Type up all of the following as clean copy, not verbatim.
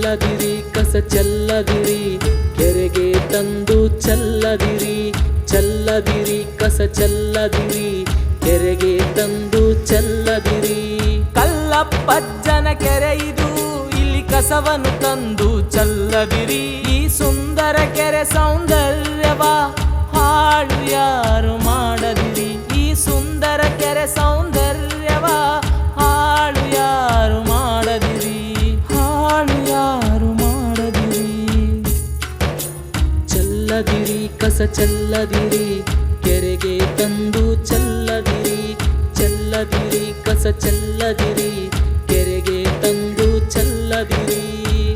ಚೆಲ್ಲದಿರಿ ಕಸ ಚೆಲ್ಲದಿರಿ ಕೆರೆಗೆ ತಂದು ಚೆಲ್ಲದಿರಿ ಚೆಲ್ಲದಿರಿ ಕಸ ಚೆಲ್ಲದಿರಿ ಕೆರೆಗೆ ತಂದು ಚೆಲ್ಲದಿರಿ. ಕಲ್ಲಪ್ಪಜ್ಜನ ಕೆರೆ ಇದು, ಇಲ್ಲಿ ಕಸವನ್ನು ತಂದು ಚೆಲ್ಲದಿರಿ. ಈ ಸುಂದರ ಕೆರೆ ಸೌಂದರ್ಯವ ಹಾಳು ಯಾರು ಮಾಡದಿರಿ. ಈ ಸುಂದರ ಕೆರೆ ಸೌಂದರ್ಯವ ಹಾಳು ಯಾರು ಮಾಡದಿರಿ. ಹಾಳು ಯಾರು ಮಾಡದಿರಿ. ಚೆಲ್ಲದಿರಿ ಕಸ ಚೆಲ್ಲದಿರಿ ಕೆರೆಗೆ ತಂದು ಚೆಲ್ಲದಿರಿ ಚೆಲ್ಲದಿರಿ ಕಸ ಚೆಲ್ಲದಿರಿ ಕೆರೆಗೆ ತಂದು ಚೆಲ್ಲದಿರಿ.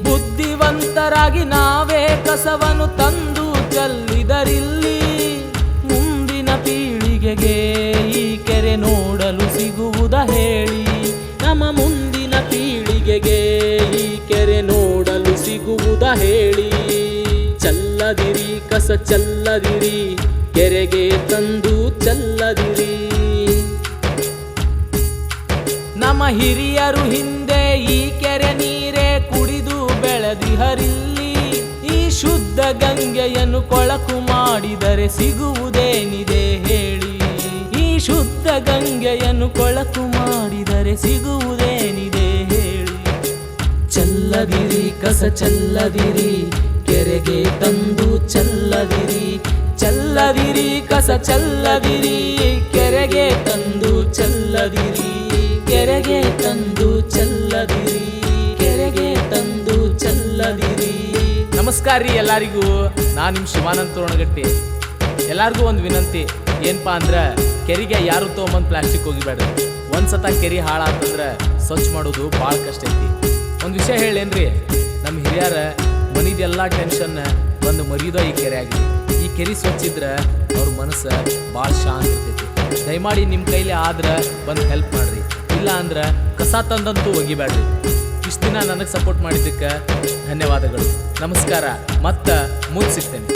ಬುದ್ಧಿವಂತರಾಗಿ ನಾವೇ ಕಸವನ್ನು ತಂದು ಚೆಲ್ಲಿದರಿಲ್ಲಿ ಮುಂದಿನ ಪೀಳಿಗೆಗೆ ಈ ಕೆರೆ ನೋಡಲು ಸಿಗುವುದ ಹೇಳಿ. ನಮ್ಮ ಮುಂದಿನ ಪೀಳಿಗೆಗೆ ಈ ಕೆರೆ ನೋಡಲು ಸಿಗುವುದ ಹೇಳಿ. ಚೆಲ್ಲದಿರಿ ಕಸ ಚೆಲ್ಲದಿರಿ ಕೆರೆಗೆ ತಂದು ಚೆಲ್ಲದಿರಿ. ನಮ್ಮ ಹಿರಿಯರು ಹಿಂದೆ ಈ ಕೆರೆ ನೀರೇ ಕುಡಿದು ಬೆಳೆದಿಹರಿಲ್ಲಿ. ಈ ಶುದ್ಧ ಗಂಗೆಯನ್ನು ಕೊಳಕು ಮಾಡಿದರೆ ಸಿಗುವುದೇನಿದೆ ಹೇಳಿ. ಈ ಶುದ್ಧ ಗಂಗೆಯನ್ನು ಕೊಳಕು ಮಾಡಿದರೆ ಸಿಗುವುದೇನಿದೆ ಹೇಳಿ. ಚೆಲ್ಲದಿರಿ ಕಸ ಚೆಲ್ಲದಿರಿ ಕೆರೆಗೆ ತಂದು ಚೆಲ್ಲದಿರಿ ಚೆಲ್ಲದಿರಿ ಕಸ ಚೆಲ್ಲದಿರಿ ಕೆರೆಗೆ ತಂದು ಚೆಲ್ಲದಿರಿ. ಕೆರೆಗೆ ತಂದು ಚೆಲ್ಲದಿರಿ ಕೆರೆಗೆ ತಂದು ಚೆಲ್ಲದಿರಿ. ನಮಸ್ಕಾರ ರೀ ಎಲ್ಲರಿಗೂ. ನಾನು ನಿಮ್ಮ ಶಿವಾನಂದ ತೋರಣಗಟ್ಟಿ. ಎಲ್ಲರಿಗೂ ಒಂದು ವಿನಂತಿ ಏನಪ್ಪಾ ಅಂದ್ರೆ, ಕೆರೆಗೆ ಯಾರು ತೊಗೊಂಬಂದು ಪ್ಲಾಸ್ಟಿಕ್ ಹೋಗಿಬೇಡ್ರಿ. ಒಂದ್ಸತ ಕೆರೆ ಹಾಳಾತಂದ್ರೆ ಸ್ವಚ್ಛ ಮಾಡೋದು ಭಾಳ ಕಷ್ಟ ಐತಿ. ಒಂದು ವಿಷಯ ಹೇಳೇನ್ರಿ, ನಮ್ಮ ಹಿರಿಯರ ಮನಿದೆಲ್ಲ ಟೆನ್ಷನ್ ಬಂದು ಮರಿಯೋದ ಈ ಕೆರೆ ಆಗಿ. ಈ ಕೆರೆ ಸ್ವಚ್ಛ ಇದ್ರೆ ಅವ್ರ ಮನಸ್ಸು ಭಾಳ ಶಾಂತ ಇರ್ತೈತಿ. ದಯಮಾಡಿ ನಿಮ್ಮ ಕೈಲಿ ಆದ್ರೆ ಬಂದು ಹೆಲ್ಪ್ ಮಾಡ್ರಿ. ಇಲ್ಲ ಅಂದ್ರೆ ಕಸ ತಂದಂತೂ ಒಗಿಬೇಡ್ರಿ. ಇಷ್ಟು ದಿನ ನನಗೆ ಸಪೋರ್ಟ್ ಮಾಡಿದ್ದಕ್ಕೆ ಧನ್ಯವಾದಗಳು. ನಮಸ್ಕಾರ. ಮತ್ತೆ ಮುಂದೆ ಸಿಗ್ತೇನೆ.